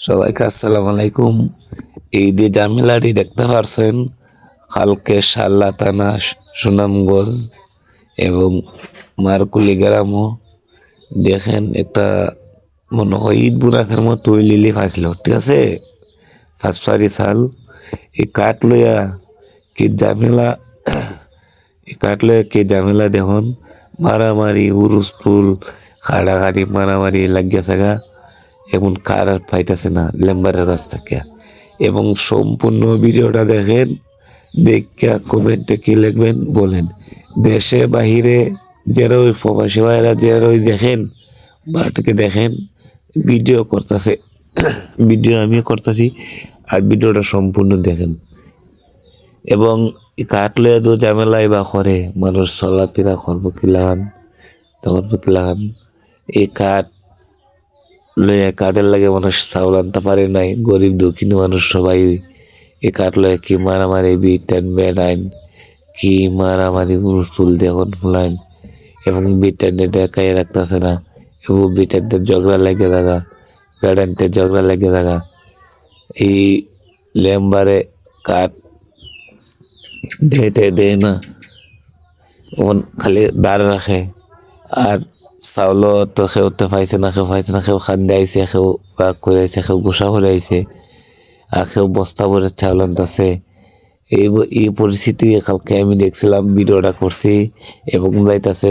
সবাইকে আসসালামু আলাইকুম। এই যে ঝামেলাটি দেখতে পারছেন, কালকে শাল্লা থানা সুনামগঞ্জ এবং মারকুলি গ্রামও দেখেন একটা মনে হয় ঈদ বুনাকের মতো ওই লিলি ফাঁসলো, ঠিক আছে। ফাঁসফারি সাল এই কাঠ লইয়া কি ঝামেলা, এই কাঠ লইয়া কি ঝামেলা দেখুন, মারামারি হুরুস্তুল খাড়াখাড়ি মারামারি লাগিয়া থাকা, এমন কার আর পাইতেছে না লেম্বারের কাছ থেকে। এবং সম্পূর্ণ ভিডিওটা দেখেন, দেখা কমেন্টে কি লিখবেন বলেন। দেশে বাহিরে যারা ওই প্রবাসী ভাইরা যারা ওই দেখেন বাটাকে দেখেন, ভিডিও করতেছে, ভিডিও আমিও করতেছি, আর ভিডিওটা সম্পূর্ণ দেখেন। এবং কাটলে তো ঝামেলাই বা করে মানুষ চলাফেরা করবো কিলান, তখন কিলান এই কাঠ লইয়া কাঠের লাগে মানুষ চাউল আনতে পারে নাই, গরিব দুঃখিনী মানুষ সবাই এই কাঠ লইয়া কি মারামারি বিট টাইন বেড আইন, কি মারামারি হুলস্থুল দেখুন ফুলাইন। এবং বিট টাইনে ডেকাই রাখতেছে না, এবং বিট টাইনতে ঝগড়া লেগে থাকা, বেড আনতে ঝগড়া লেগে থাকা। এই লেম্বারে কাঠ দেতে দেয় না, ওন খালি দাঁড় রাখে। আর চাউলও তো কেউ তো পাইছে না, কেউ পাইছে না, কেউ খান্দে আইছে, কেউ রাগ করে আইছে, কেউ গোসা করে আইছে, আর কেউ বস্তা ভরে চাউল আনতেছে। এই পরিস্থিতি কালকে আমি দেখছিলাম, ভিডিওটা করছি এবং যাইতাছে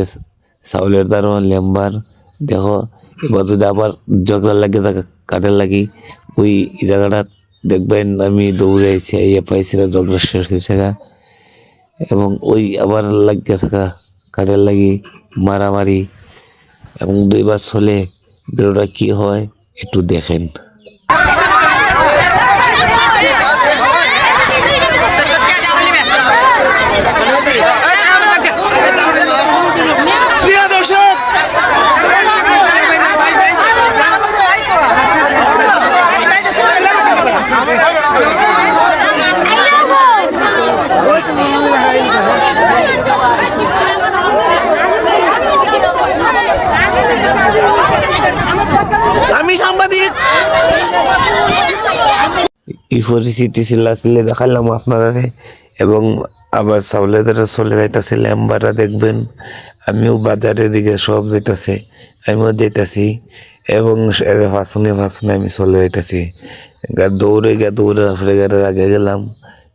চাউলের দ্বারা লেম্বার। দেখো এবার যদি আবার ঝগড়া লাগে থাকে কাঠের লাগি, ওই জায়গাটা দেখবেন আমি দৌড়ে আইছি, ইয়ে পাইছি না, ঝগড়া শেষ হয়েছে গা। এবং ওই আবার লাগিয়ে থাকা কাঠের লাগি মারামারি, এবং দুইবার চলে। ভিডিওটা কি হয় একটু দেখেন। প্রিয় দর্শক, আমি সাংবাদিক। এই পরিস্থিতি চিল্লে দেখালাম আপনারা, এবং আবার চাউলের দ্বারা চলে যাইতেছে ল্যাম্বারা দেখবেন। আমিও বাজারের দিকে সব যাইতেছে, আমিও যাইতেছি, এবং ফাঁসনে আমি চলে যাইতেছি। দৌড়ে আসলে আগে গেলাম,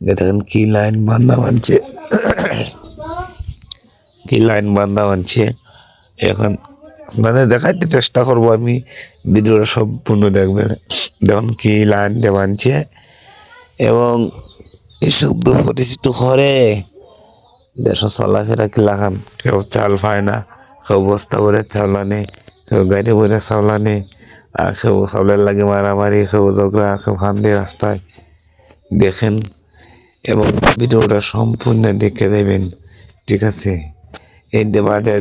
দেখেন কি লাইন বান্ধা বানছে, কি লাইন বান্ধা বানছে। এখন মানে দেখাইতে চেষ্টা করবো আমি, ভিডিওটা সম্পূর্ণ দেখবেন। দেখুন কি লাইন দিয়ে বানছে, এবং এইসব পরিচিত করে দেশ চলাফেরা কি লাগান। কেউ চাল পায় না, কেউ বস্তা ভরে চাউল আনে, কেউ গাড়ি ভরে চাউল আনে, আর কেউ চাউলের লাগে মারামারি, কেউ ঝগড়া, কেউ কান্দে রাস্তায় দেখেন। এবং ভিডিওটা সম্পূর্ণ দেখে দেবেন, ঠিক আছে। এই যে বাজার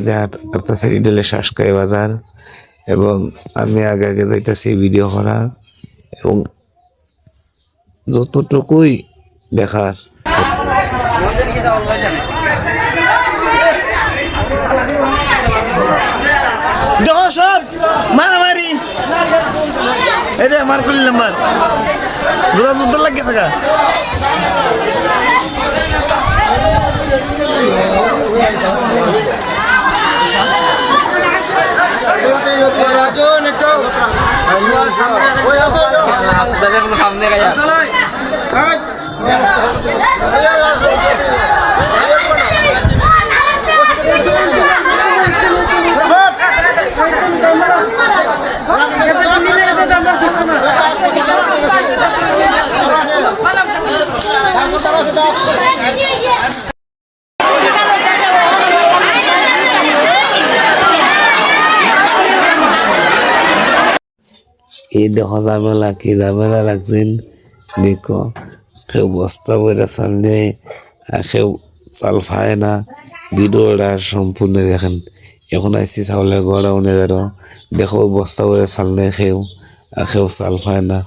হাঁটতেছে, ইডলে শাসকাই বাজার, এবং আমি আগে যাইতেছি ভিডিও করা, এবং যতটুকুই দেখার। দেখো সব মারামারি, এটা মার করলি নাম্বার দুটা যুদ্ধ লাগিয়ে থাকা। এই দেখো ঝামেলা, কি ঝামেলা লাগছেন দেখো। কেউ বস্তা বইরা চাল নেয়, আর কেউ চাল পায় না। ভিডিওটা সম্পূর্ণ দেখেন। এখন আইসি চাউলের গোডাউনে ধরো, দেখো বস্তা বইরা চাল নেয় কেউ, আর কেউ চাল পায় না।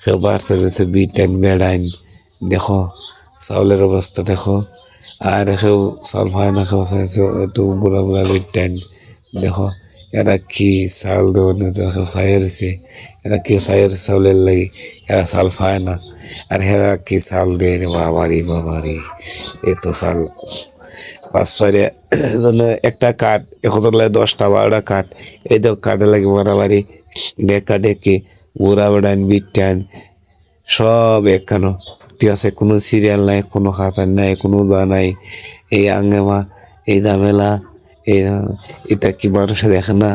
কেউ বাড়ছে রয়েছে বিট টাইন বেড আইন, দেখো চাউলের অবস্থা দেখো। আর কেউ চাল পায় না, কেউ চাইছে একটু বুড়া বিট টাইন, দেখো এরা কি চাউল দেওয়ানো চাইছে, এরা কি চাইয়ের চাউলের লাগে এরা চাল পায় না, আর হেরা কি চাউল দেয় রে বাবারি এ তো চাল পাঁচ ছয় একটা কাঠ এখন লাগে 10টা 12টা কাঠ, এই তো কাঠে লাগে মারামারি, ডেকা ডেকে ঘোরা বেড়ান বিটান সব একখানো, ঠিক আছে, কোনো সিরিয়াল নাই, কোনো খাতার নাই, কোনো দোয়া নাই, এই আঙ্গেমা, এই ঝামেলা, এই এটা কি মানুষে দেখে না,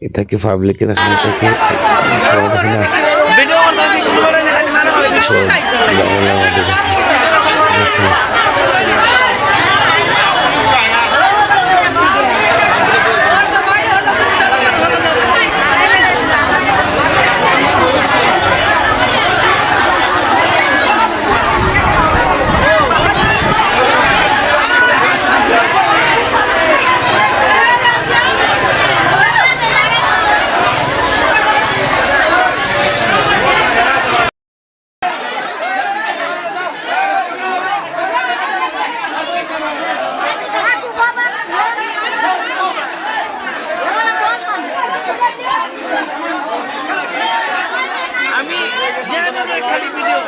এটা কি পাবলিকে দেখে না, এটা কি সবাই দেখে না, ভিডিও করতেছি কোনো বড় খালি মারামারি সব ঝামেলা আমাদের ঠিক আছে। আমি যেভাবে খালি ভিডিও